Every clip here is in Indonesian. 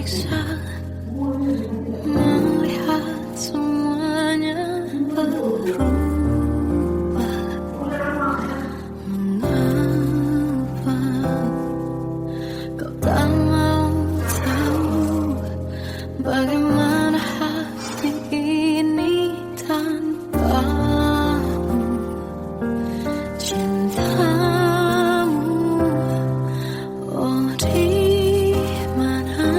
tersiksa melihat semuanya berubah. Mengapa kau tak mau tahu bagaimana hati ini tanpamu? Cintamu, oh di mana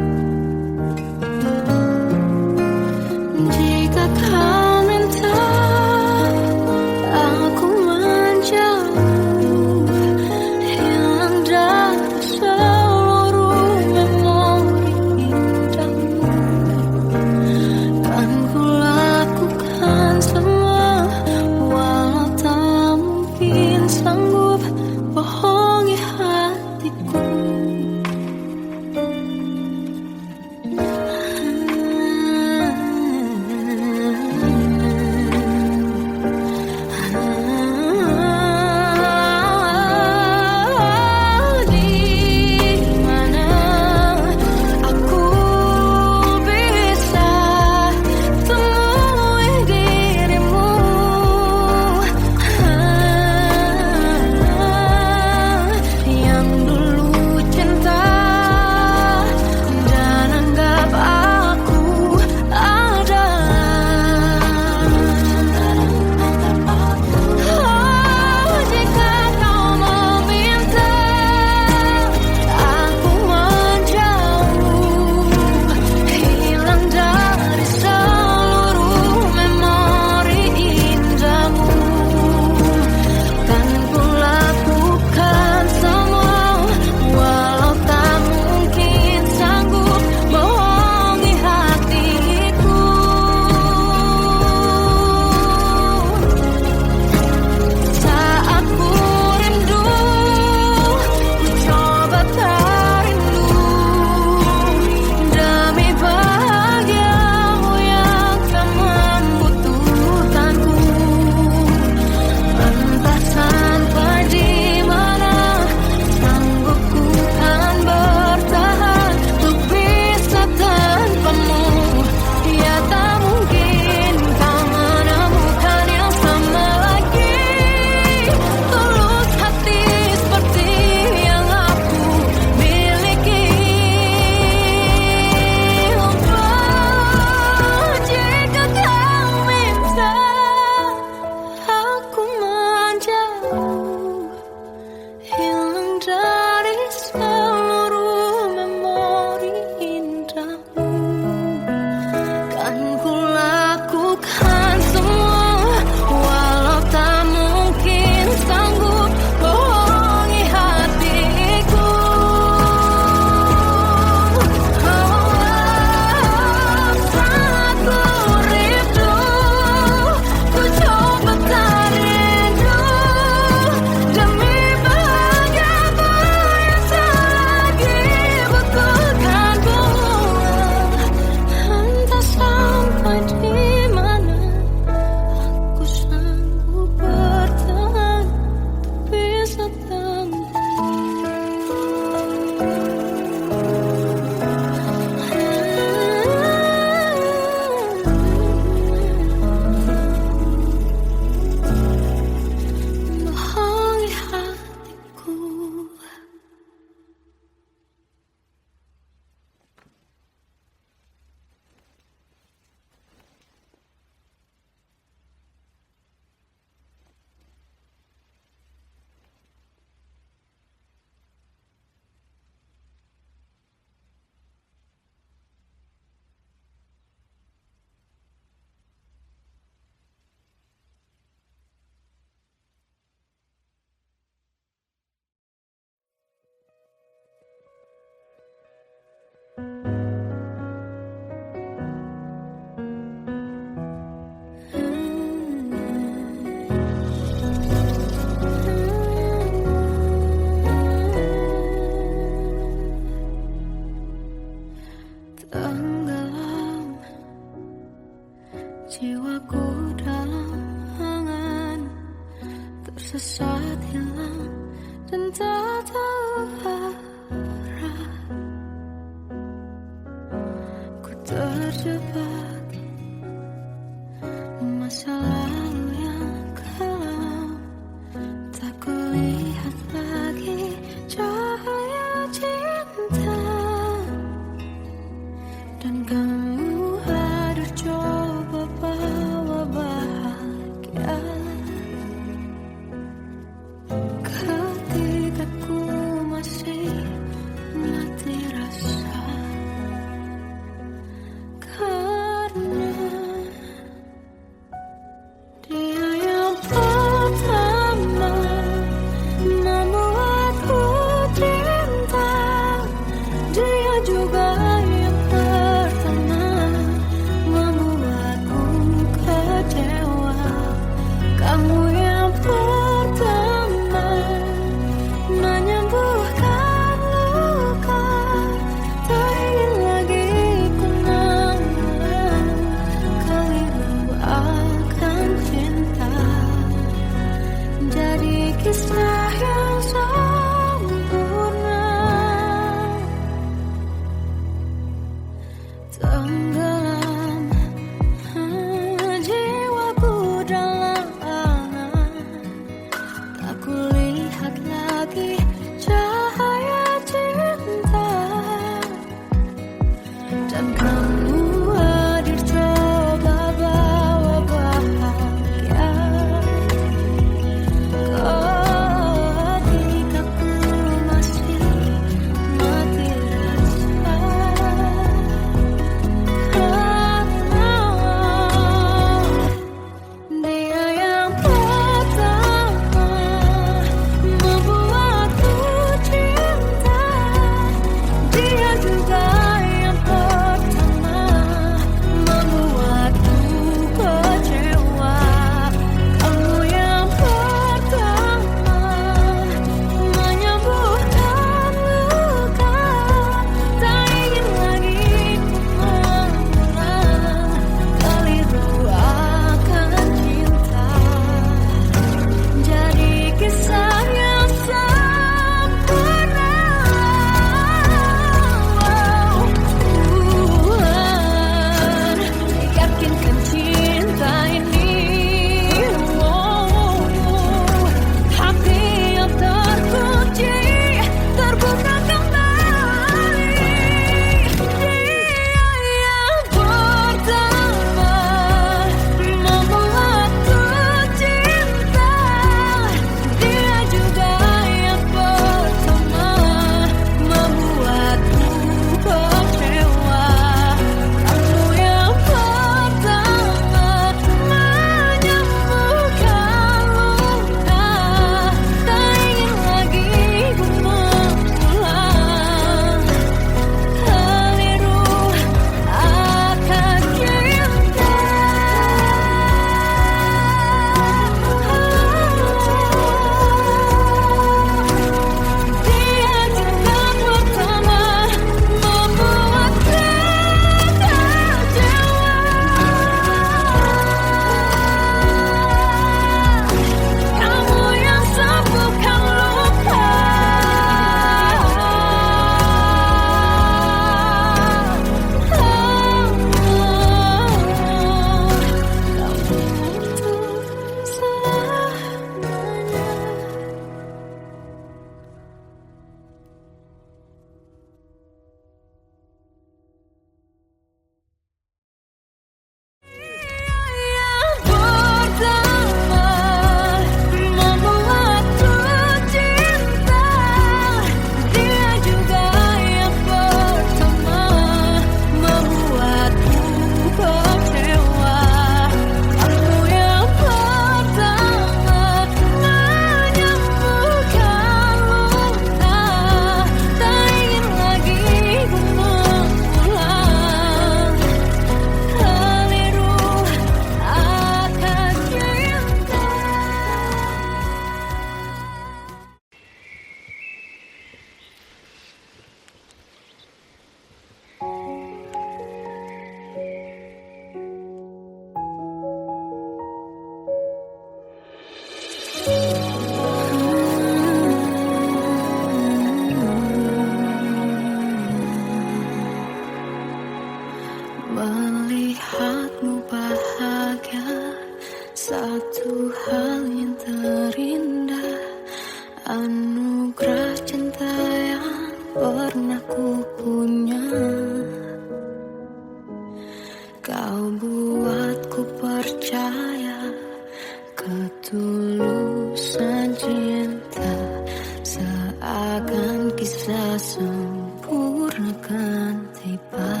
bisa sempurnakan tiba.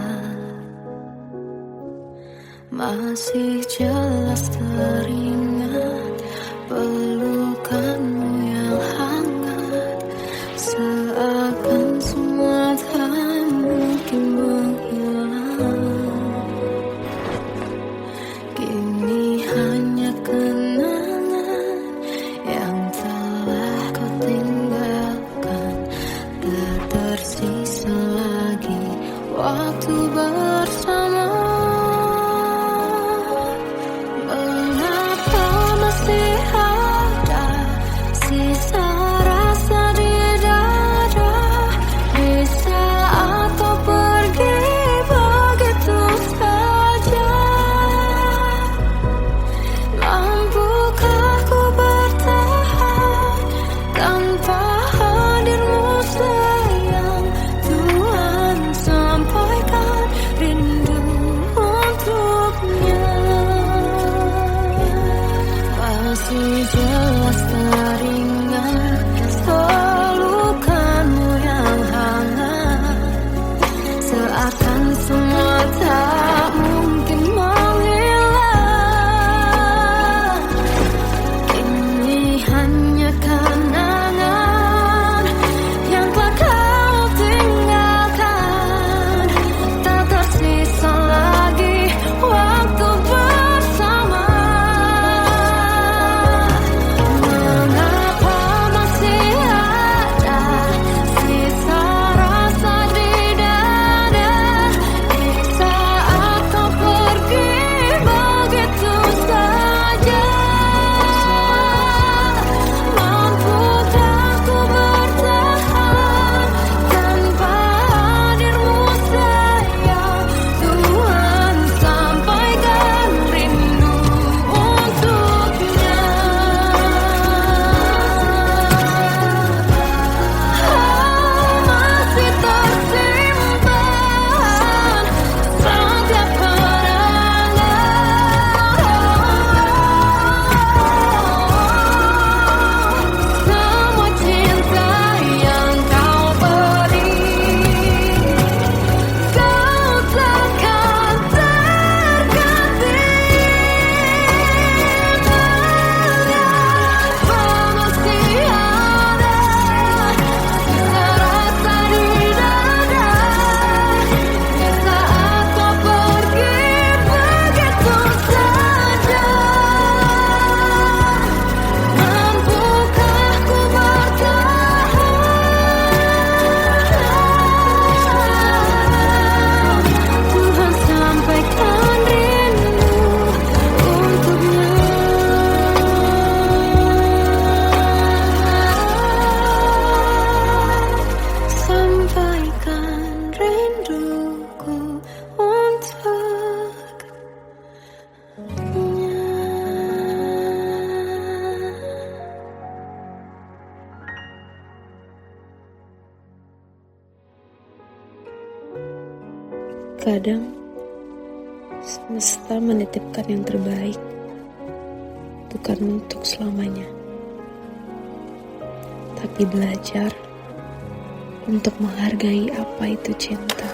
Masih jelas teringat pelukanmu yang hangat, seakan semua tak mungkin menghilang. Kini hanya kenangan yang telah kau tinggalkan, tak tersisa lagi waktu bersama. Mengapa masih ada sisa rasa di dada, di saat kau pergi begitu saja? Mampukah ku bertahan tanpa hadirmu sayang? Tuhan, sampaikan rindu untuknya. Masih jelas teringat pelukanmu yang hangat, seakan semua tak mungkin menghilang. Ini hanya kenangan yang telah kau tinggalkan, tak tersisa lagi waktu bersama. Mengapa masih ada sisa rasa di dada, di saat kau pergi begitu saja? Mampukah ku bertahan tanpa hadirmu sayang? Tuhan, sampaikan rindu untuknya. Masih tersimpan setiap kenangan, semua cinta yang kau beri. Kau takkan terganti. Mengapa masih ada sisa rasa di dada, di saat kau pergi begitu saja? Mampukah ku bertahan? Tuhan, sampaikan rindu untuknya. Sampaikan rinduku untuknya. Kadang semesta menitipkan yang terbaik, bukan untuk selamanya, tapi belajar untuk menghargai apa itu cinta.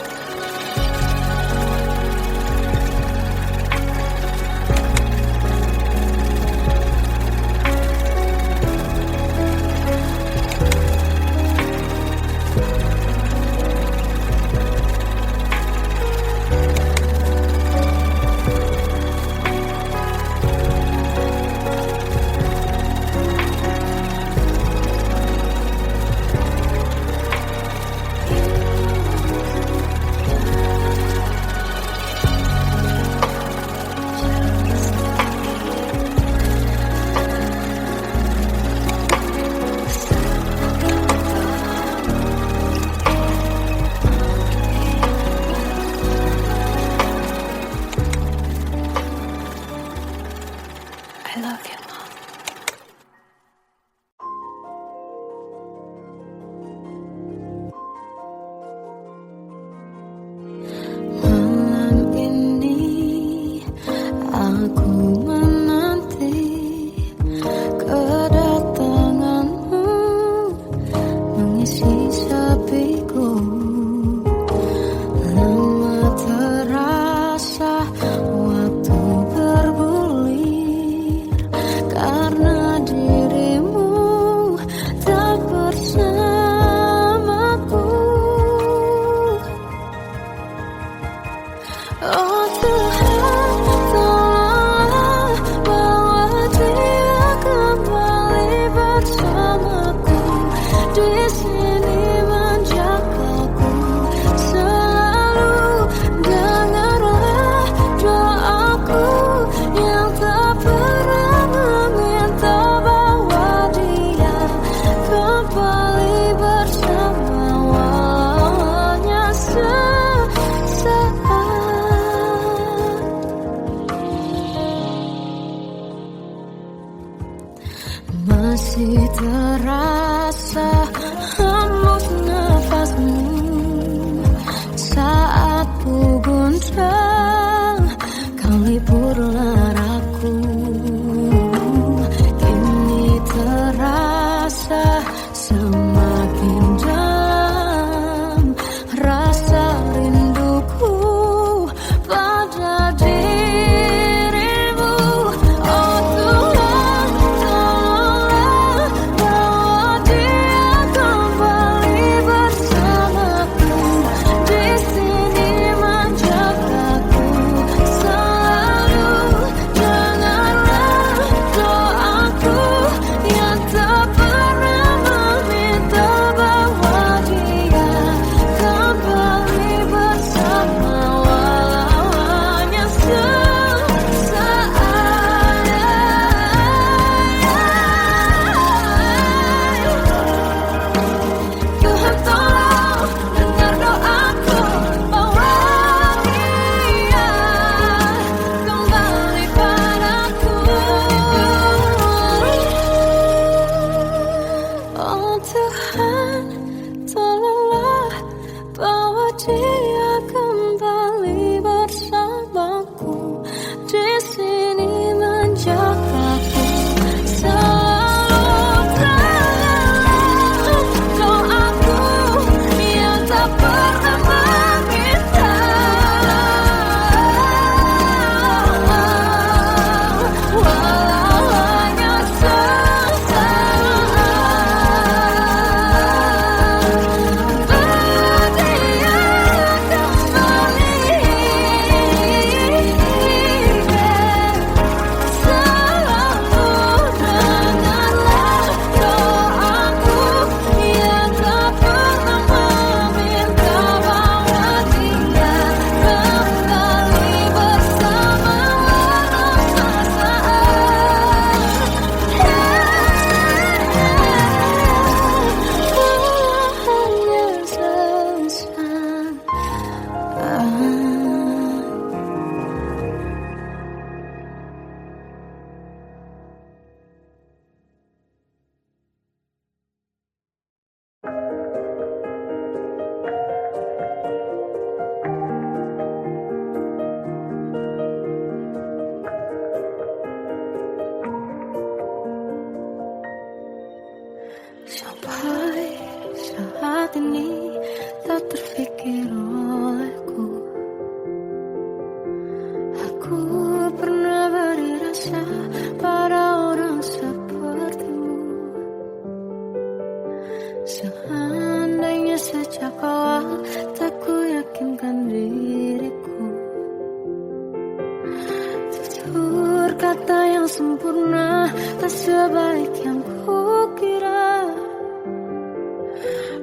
sempurna, tak sebaik yang kukira.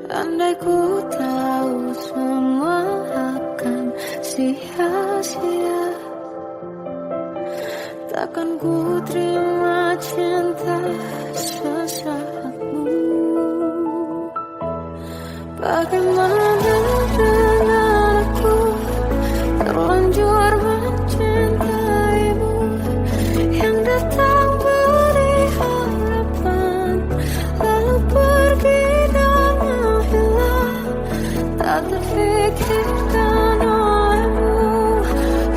Andai ku tahu semua akan sia-sia, takkan ku terima cinta sesaatmu. Bagaimana dengan aku terlanjur mencintaimu, yang datang beri harapan lalu pergi dan menghilang. Tak terfikirkan olehmu,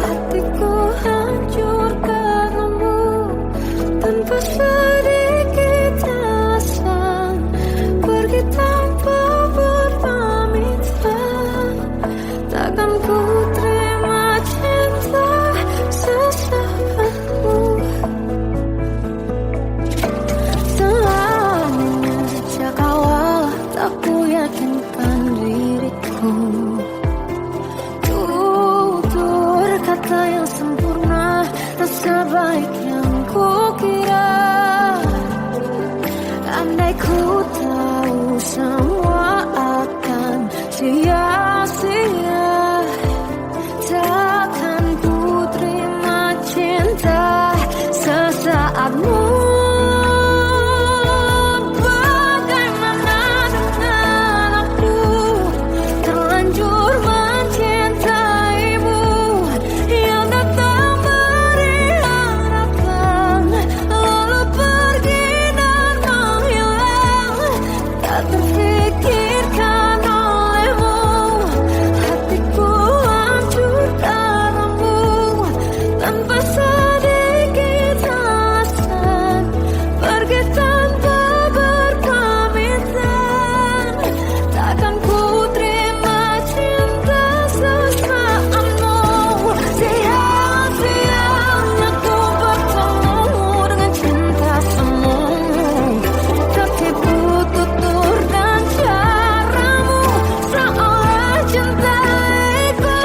hatiku hancur karenamu. Tanpa sedikit alasan, pergi tanpa berpamitan. Takkan ku terima cinta sesaatmu. Selalu sejak awal tak ku yakinkan diriku. Tutur kata yang sempurna, tak sebaik yang kukira. Andai ku tahu semua akan sia-sia, takkan ku terima cinta sesaatmu. Bagaimana dengan aku terlanjur mencintaimu, yang datang beri harapan lalu pergi dan menghilang. Tak terfikirkan olehmu, hatiku hancur karenamu. Tanpa sedikit alasan, pergi tanpa berpamitan. Takkan ku terima cinta sesaatmu. Sia-sia aku bertemu dengan cinta semu. Tertipu tutur dan caramu, seolah cintaiku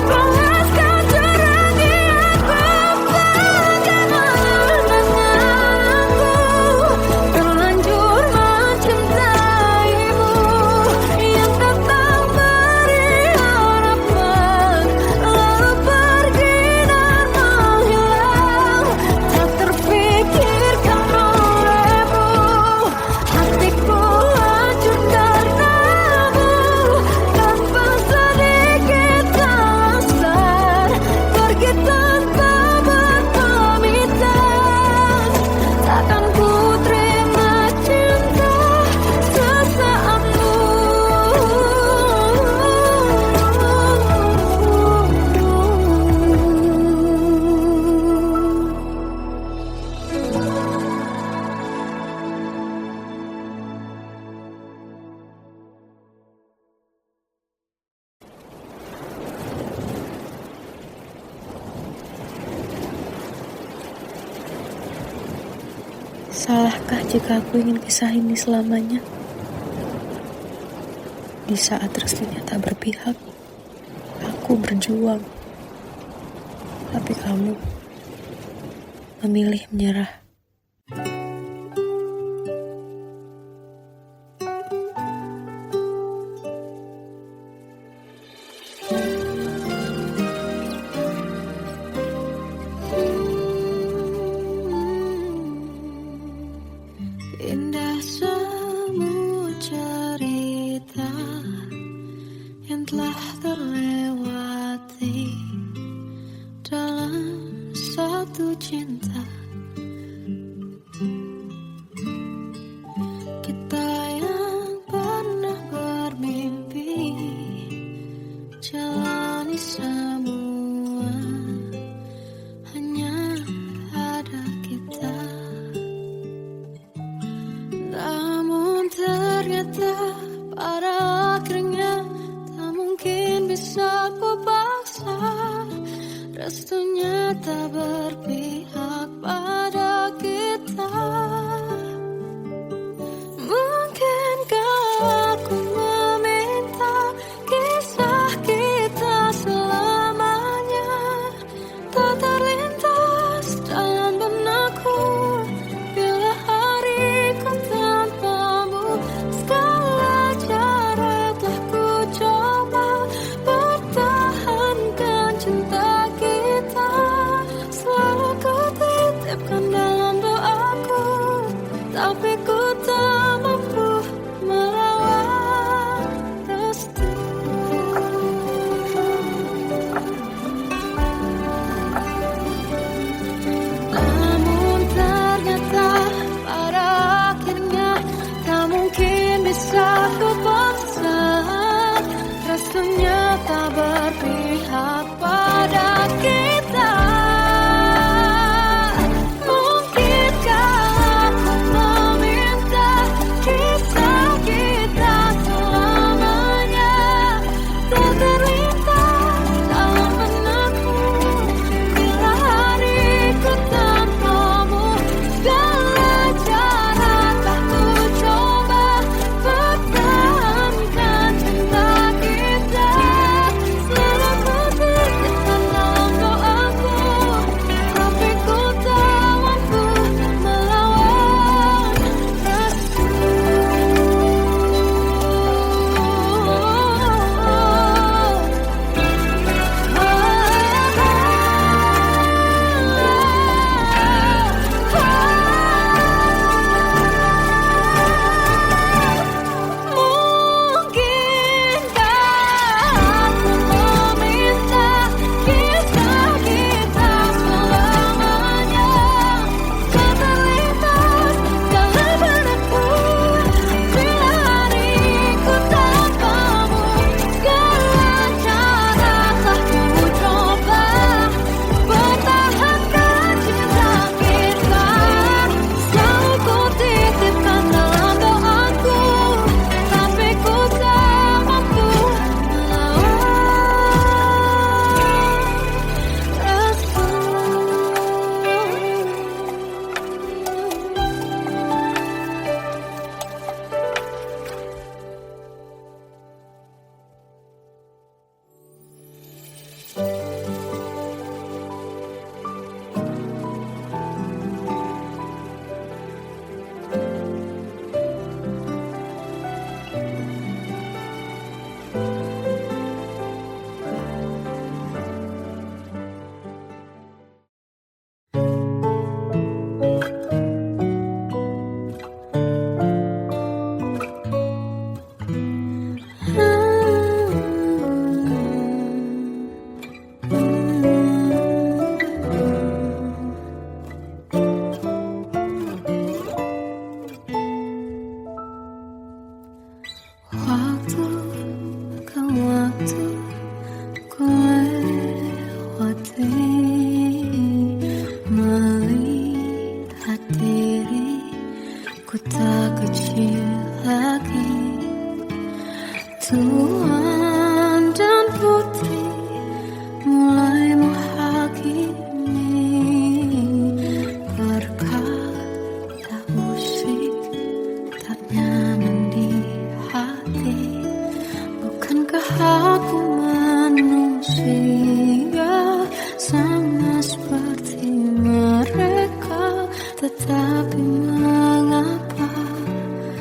panaskan terangi aku. Bagaimana dengan aku terlanjur mencintaimu, yang datang beri harapan lalu pergi dan menghilang. Tak terfikirkan olehmu, hatiku hancur karenamu. Tanpa sedikit alasan, pergi tanpa berpamitan. Takkan ku terima cinta sesaatmu. Salahkah jika aku ingin kisah ini selamanya? Di saat restunya tak berpihak, aku berjuang. Tapi kamu memilih menyerah. Indah semua cerita yang telah terlewati dalam satu cinta. Kita yang pernah bermimpi jalani semua, hanya ada kita. Namun ternyata pada akhirnya tak mungkin Waktu ke waktu ku lewati, melihat diri ku tak kecil lagi. Tuan dan putri mulai menghakimi, berkata musik tak nyaman di hati. Bukankah aku manusia sama seperti mereka? Tetapi mengapa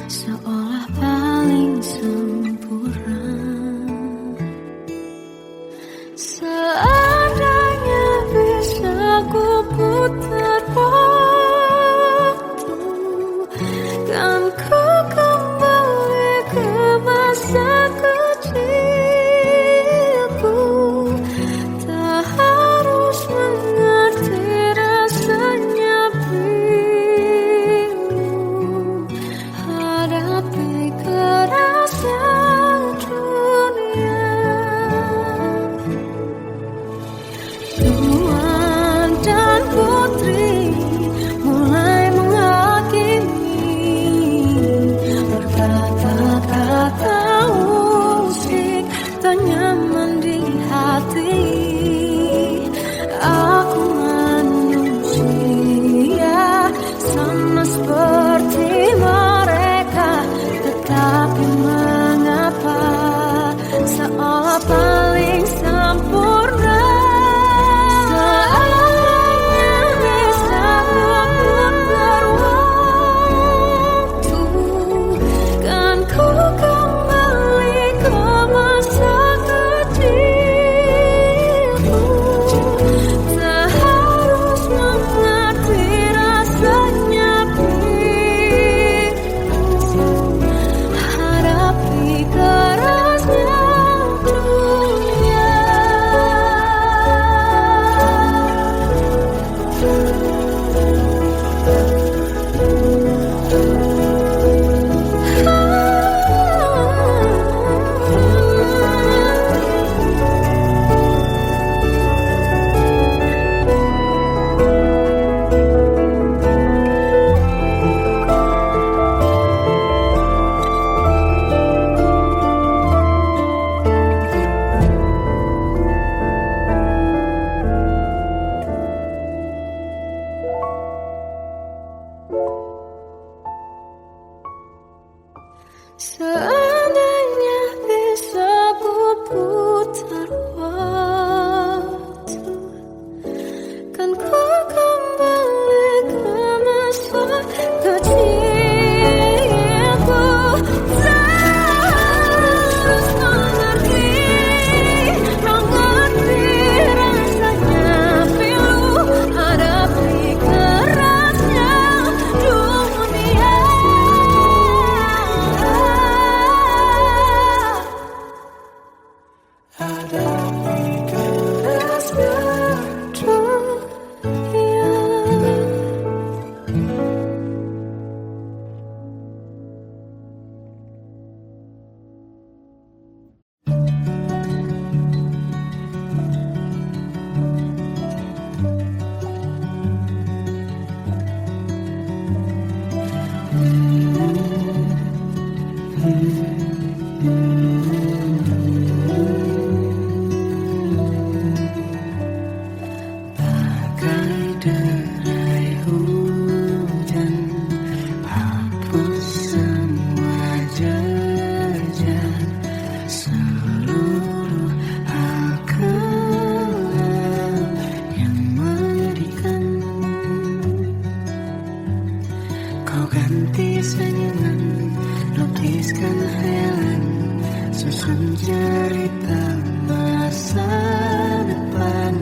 seolah paling sempurna? Seandainya bisa ku putar waktu, kan ku kembali ke masa kecilku. Tak harus mengerti rasanya bingung hadapi kerasnya dunia. Tuan dan putri mulai menghakimi, berkata-kata musik tak nyaman di hati. Aku manusia sama seperti mereka, tetapi mengapa seolah paling sempurna? Seandainya bisa putar waktu, kan ku kembali ke masa kecilku. Tak harus mengerti rasanya bingung hadapi kerasnya dunia. Seandainya bisa ku putar waktu, kan ku kembali ke masa kecilku. Terus mengerti rasanya pilu hadapi kerasnya dunia. Hadapi kerasnya dunia. Bagai derai hujan, hapus semua jejak seluruh hal kelam yang menyedihkan. Kau ganti senyuman, lukiskan hayalan, susun cerita masa depan.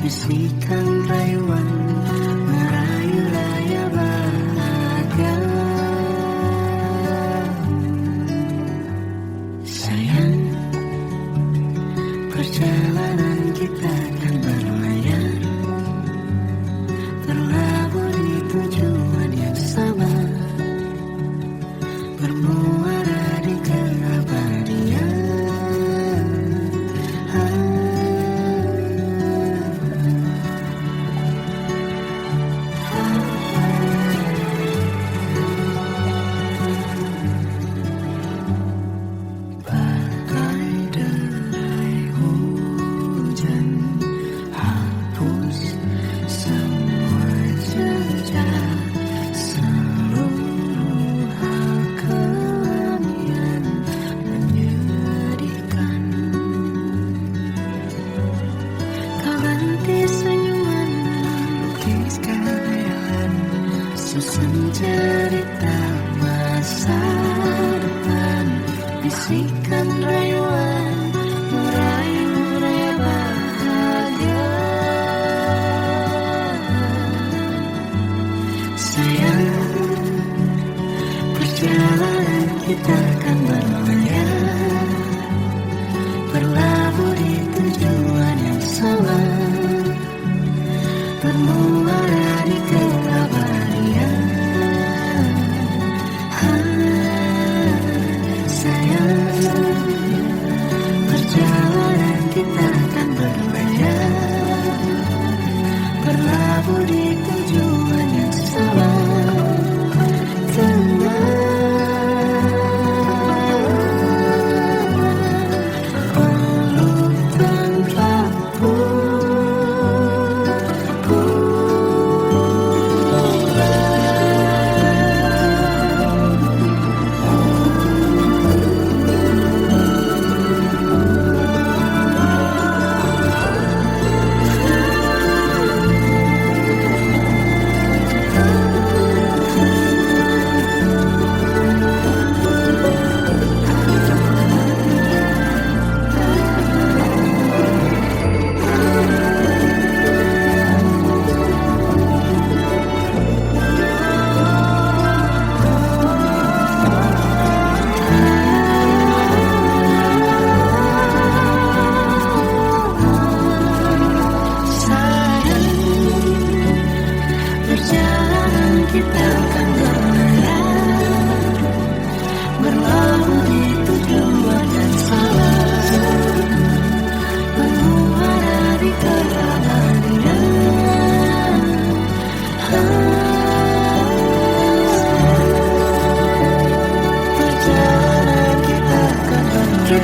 Bisikan rayuan, merayu raya bahagia. Sayang, perjalanan kita kan berlayar, terlabur di tujuan yang sama, bermuara di kerabat.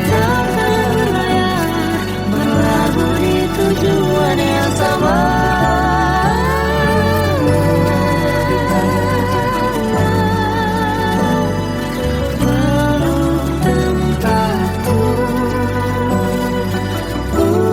takkan berlayar berlabuh di tujuan yang sama. Peluk tempatku pulang.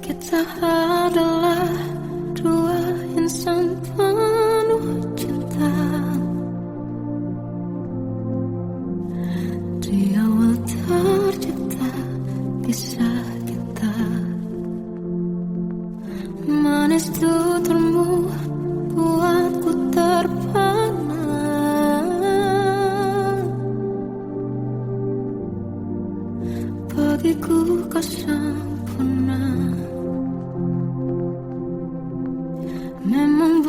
Kita adalah dua insan penuh cinta. Di awal tercipta kisah kita. Manis tuturmu buatku terpana. Bagiku kau sempurna. Memang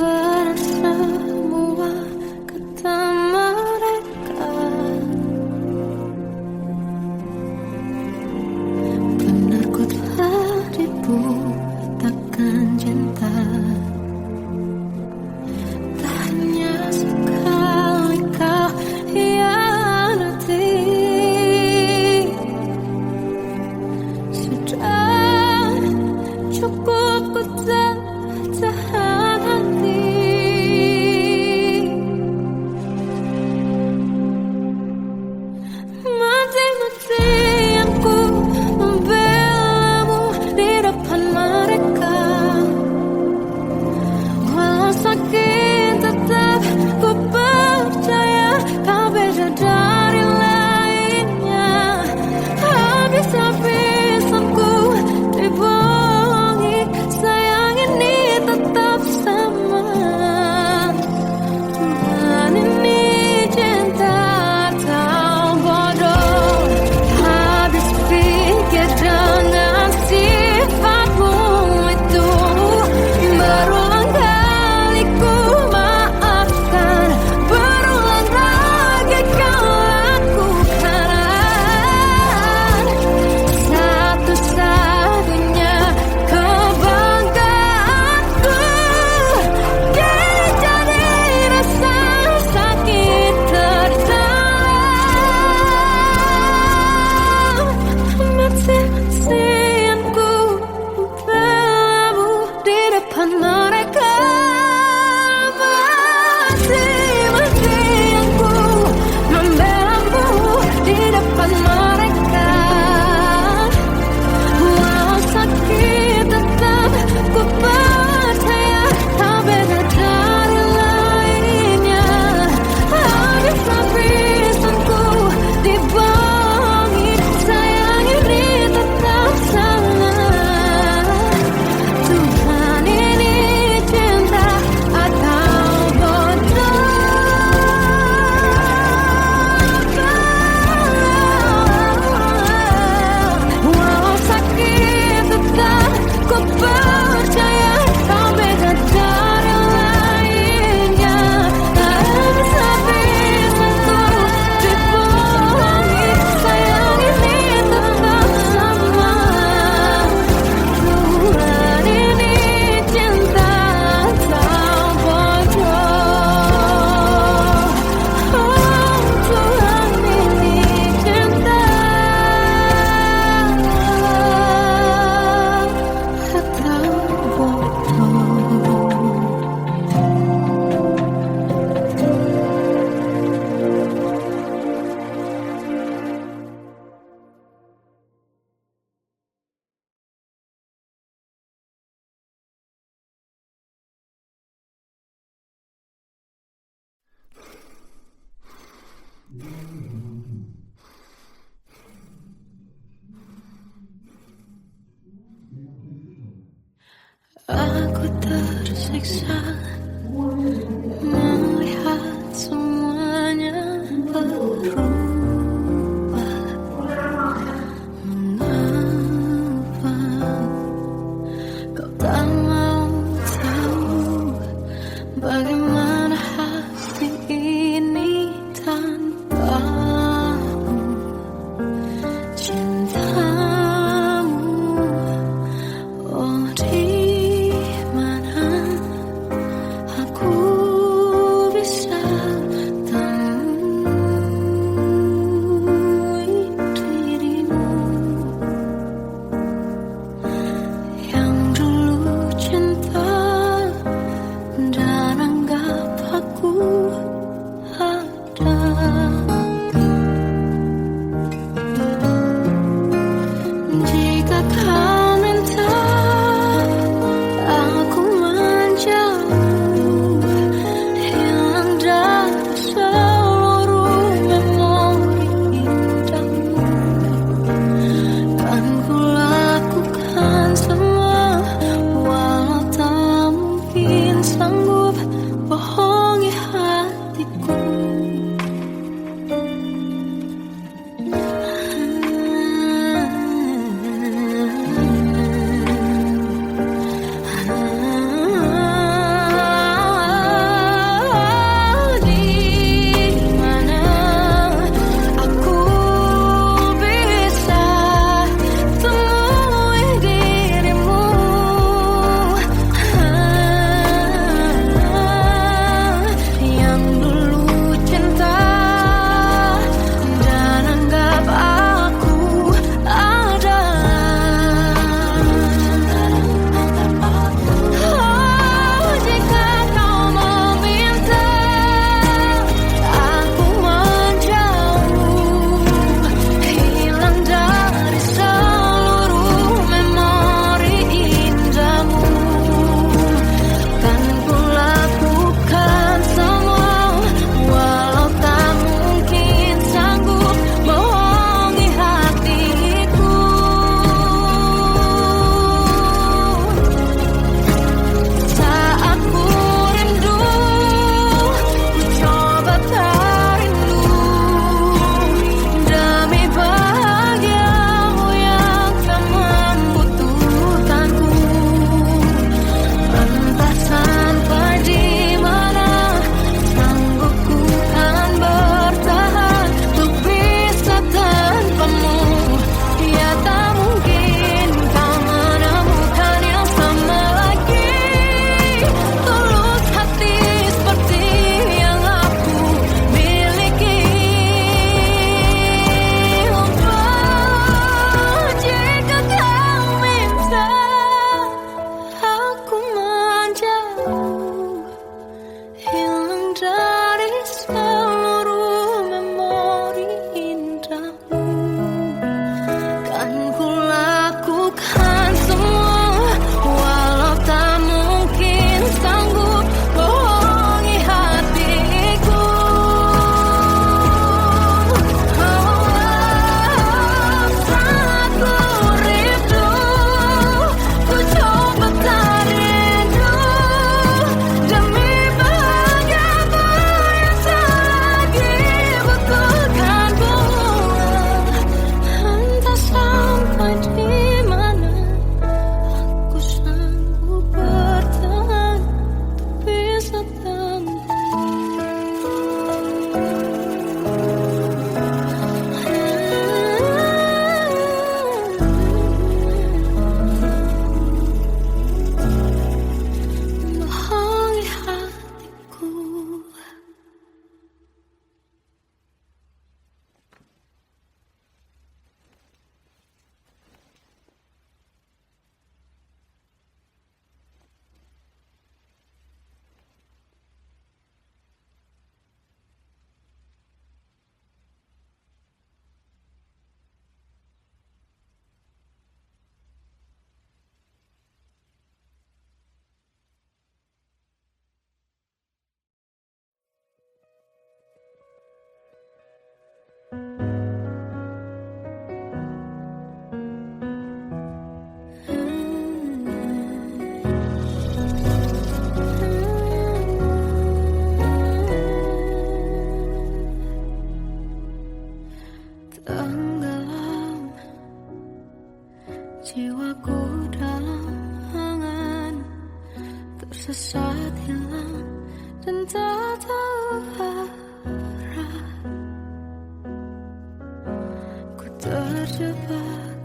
Aku tersiksa melihat semuanya berubah. Mengapa kau tak mau tahu bagaimana hati ini tanpamu? Cintamu, oh di mana terjebak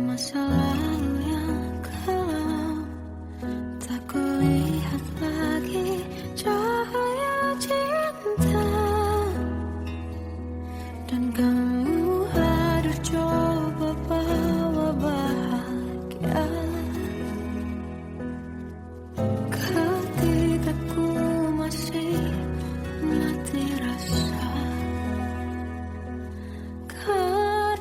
masa lalu yang kelam. Tak kulihat lagi cahaya cinta, dan kamu hadir coba bawa bahagia. Ketika ku masih mati rasa, karena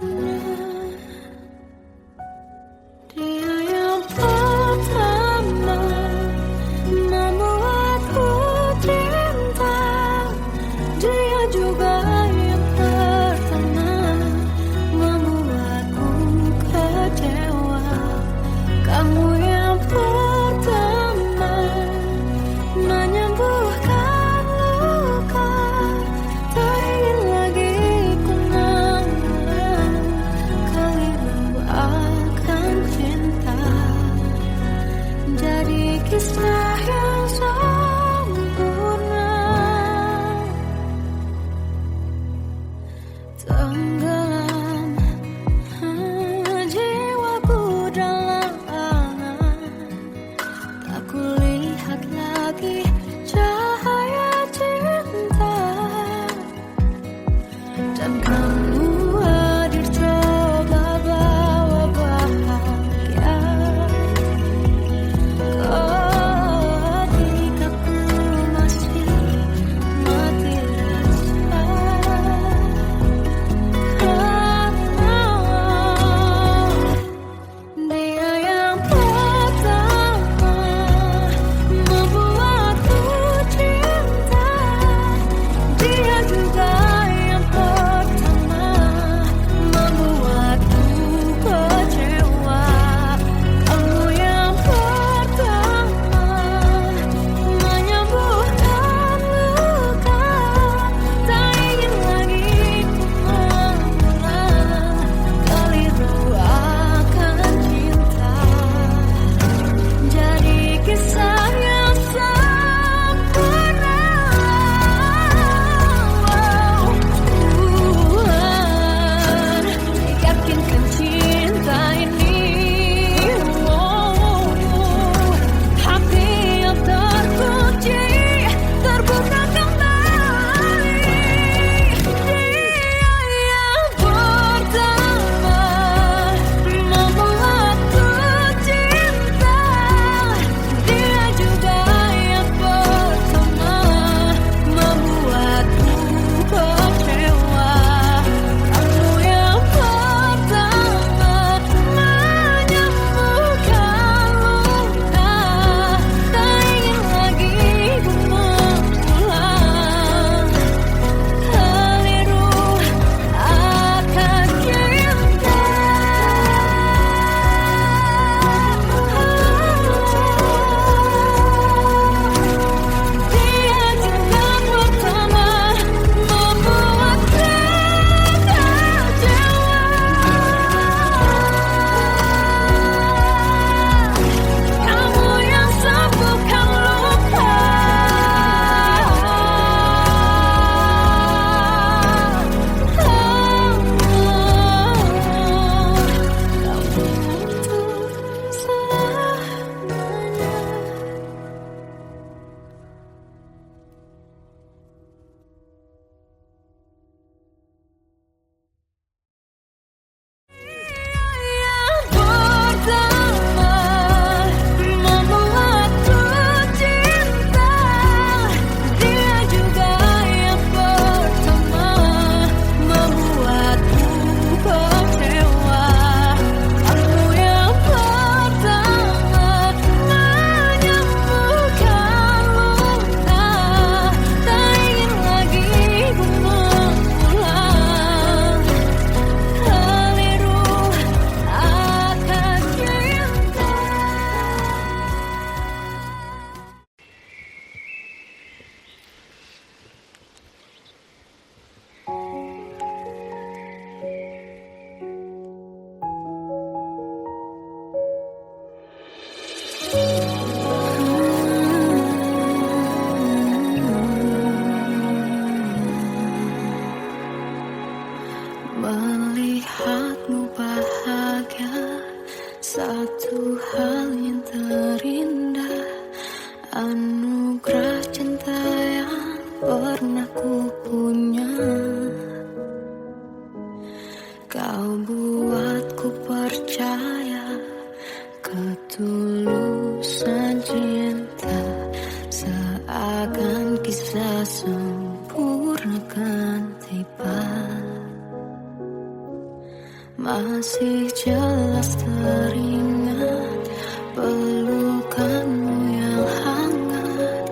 pernah ku punya. Kau buatku percaya ketulusan cinta, seakan kisah sempurna kan tiba. Masih jelas teringat pelukanmu yang hangat,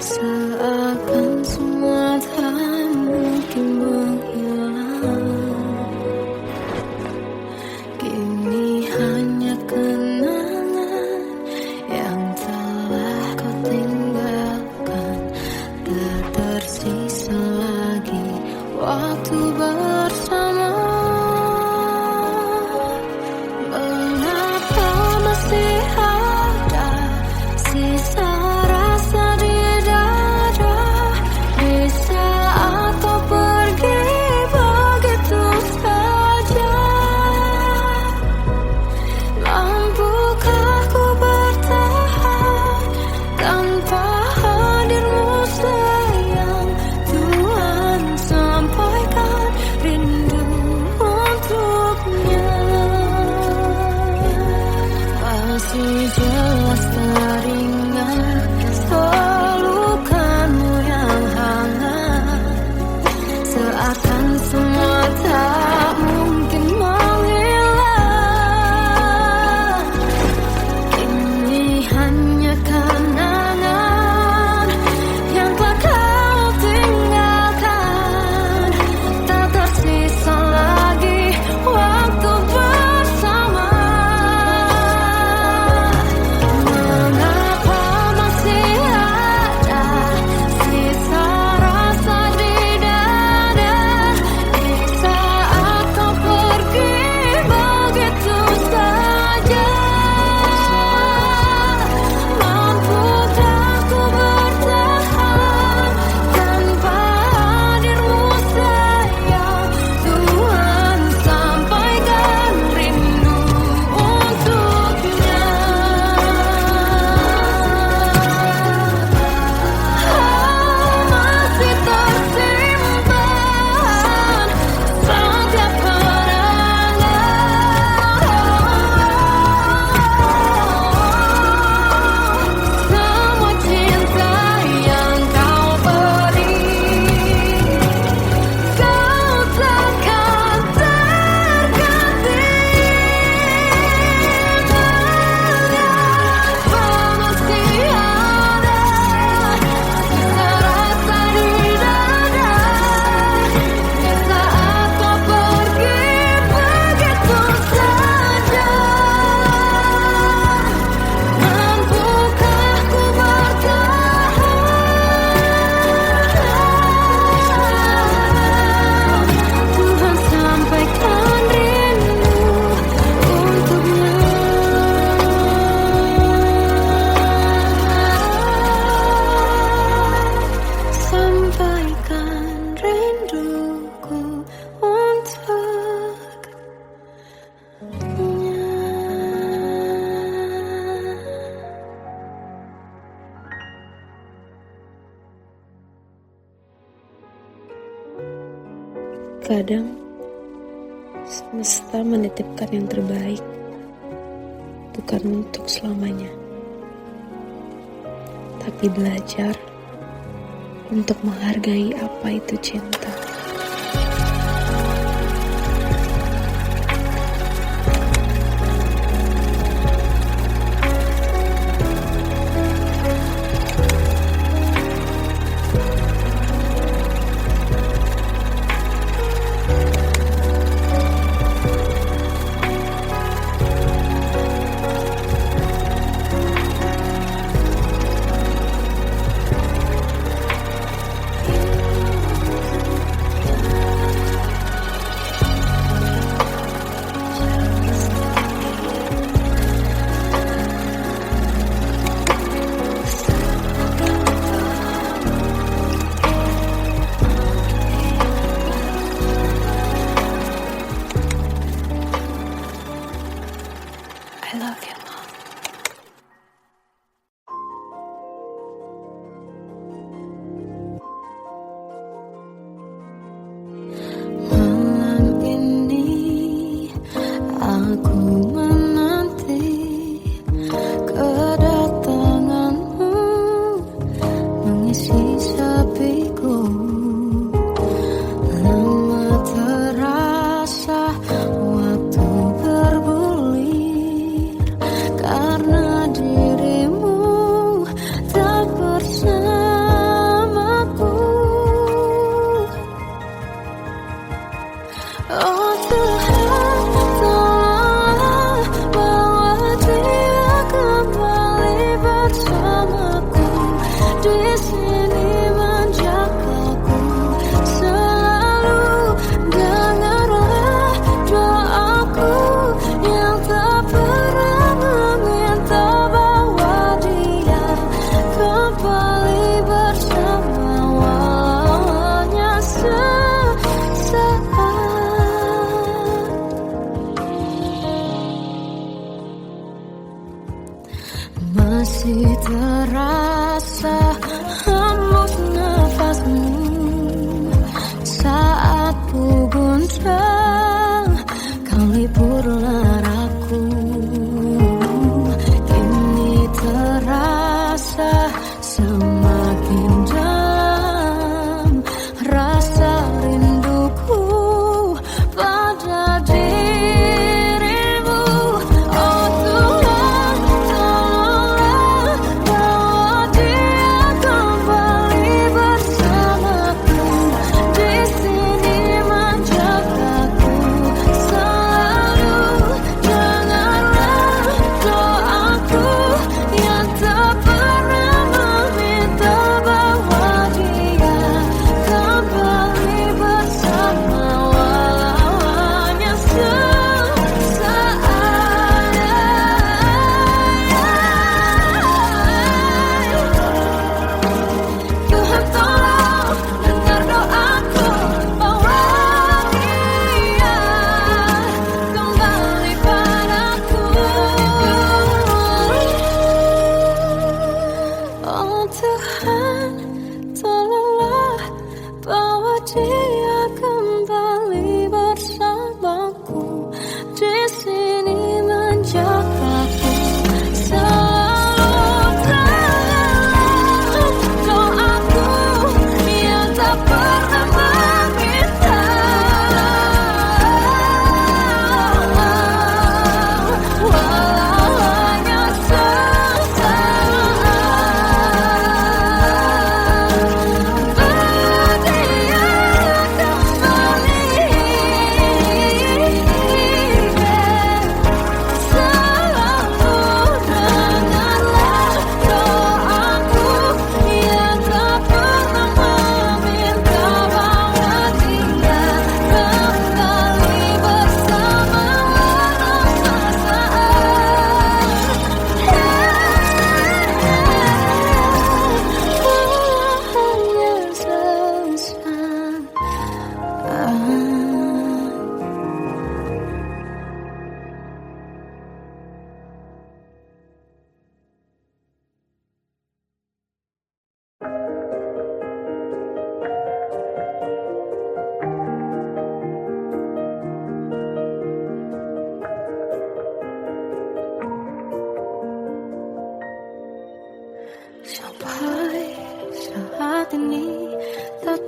seakan semua tak mungkin menghilang. Kini hanya kenangan yang telah kau tinggalkan, tak tersisa lagi waktu bersama. Mengapa masih ada sisa rasa di dada, di saat kau pergi begitu saja? Mampukah ku bertahan tanpa hadirmu sayang? Tuhan sampaikan rindu untuknya. Masih jelas teringat pelukanmu yang hangat, seakan semua tak mungkin menghilang. Kini hanya kenangan yang telah kau tinggalkan, tak tersisa lagi waktu bersama. Mengapa masih ada sisa rasa di dada, di saat kau pergi begitu saja? Mampukah ku bertahan tanpa hadirmu sayang? Tuhan sampaikan rindu untuknya. Masih tersimpan setiap kenangan, semua cinta yang kau beri. Kau takkan terganti. Mengapa masih ada sisa rasa di dada, di saat kau pergi begitu saja? Mampukah ku bertahan? Tuhan sampaikan rindu untuknya. Sampaikan rinduku untuknya. Kadang semesta menitipkan yang terbaik, bukan untuk selamanya, tapi belajar untuk menghargai apa itu cinta.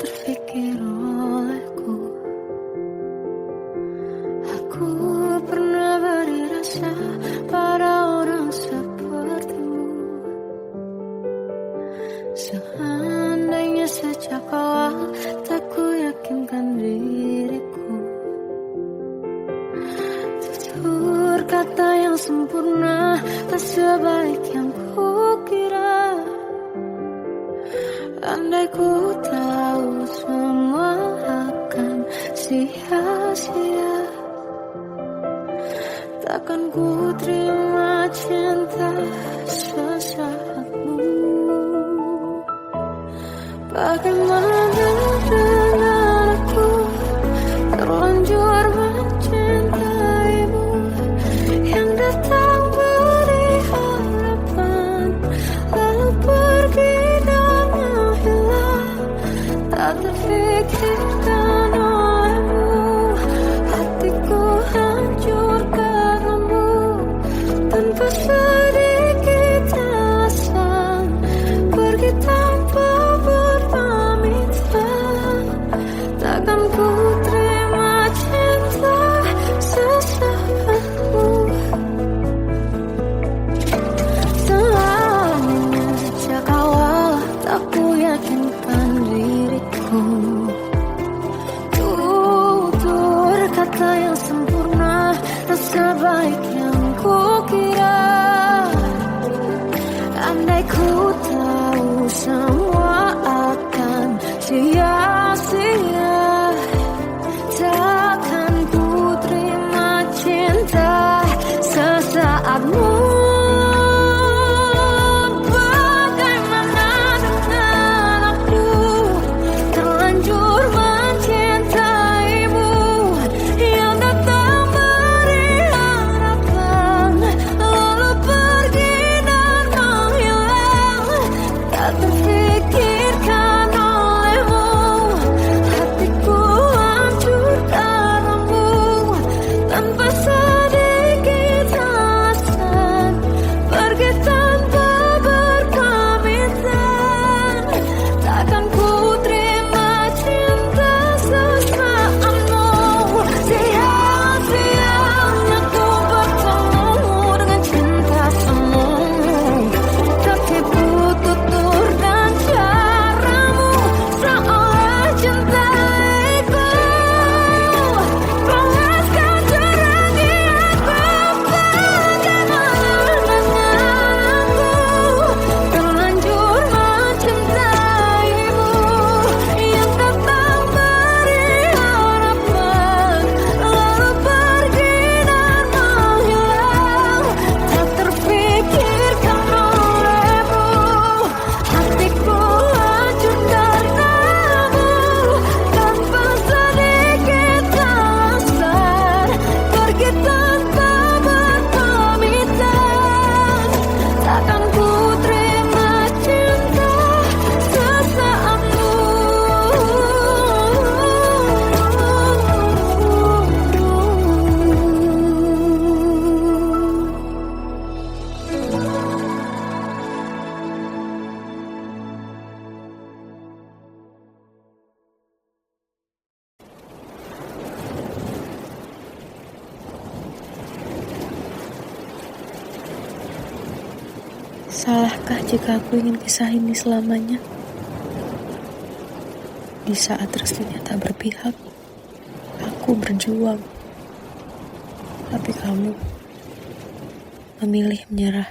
terfikir olehku. Aku pernah beri rasa pada orang sepertimu. Seandainya sejak awal tak ku yakinkan diriku. Tutur kata yang sempurna tak sebaik yang kukira. Andai ku tahu semua akan sia-sia, takkan ku terima cinta sesaatmu. Bagaimana dengan aku terlanjur mencintaimu, yang datang beri harapan lalu pergi dan menghilang. Tak terfikirkan olehmu, hatiku hancur karenamu. Tanpa sedikit alasan pergi tanpa berpamitan. Takkan ku terima cinta sesaatmu. Sejak awal tak ku yakinkan diriku. Tutur kata yang sempurna tak sebaik yang kukira. Andai ku tahu semua akan sia-sia, takkan ku terima cinta sesaatmu. Bagaimana dengan aku terlanjur mencintaimu, yang datang beri harapan lalu pergi dan menghilang. Tak terfikirkan olehmu, hatiku hancur karenamu. Tanpa sedikit alasan pergi tanpa berpamitan. Takkan ku terima cinta sesaatmu. Sia-sianya ku bertemu dengan cinta semu. Tertipu tutur dan caramu, seolah cintaiku panaskan ceragiaku. Bagaimana dengan aku terlanjur mencintaimu, yang datang beri harapan lalu pergi dan menghilang. Tak terfikirkan olehmu, hatiku hancur karenamu. Tanpa sedikit alasan pergi tanpa berpamitan. Takkan ku terima cinta sesaatmu. Salahkah jika aku ingin kisah ini selamanya? Di saat restunya tak berpihak, aku berjuang. Tapi kamu memilih menyerah.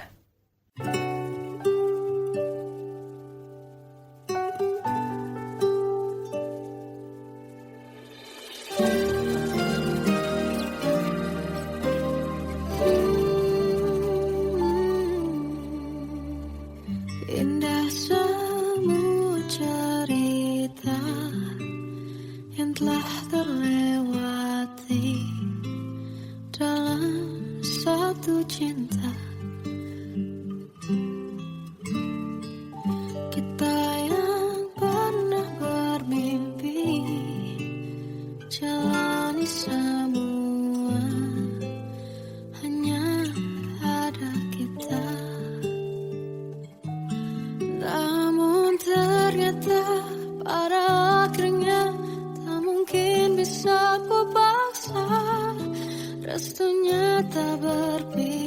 Indah semua cerita yang telah terlewati dalam satu cinta. Kita yang pernah bermimpi jalani semua, hanya ada kita. Namun ternyata pada akhirnya restunya tak berpihak.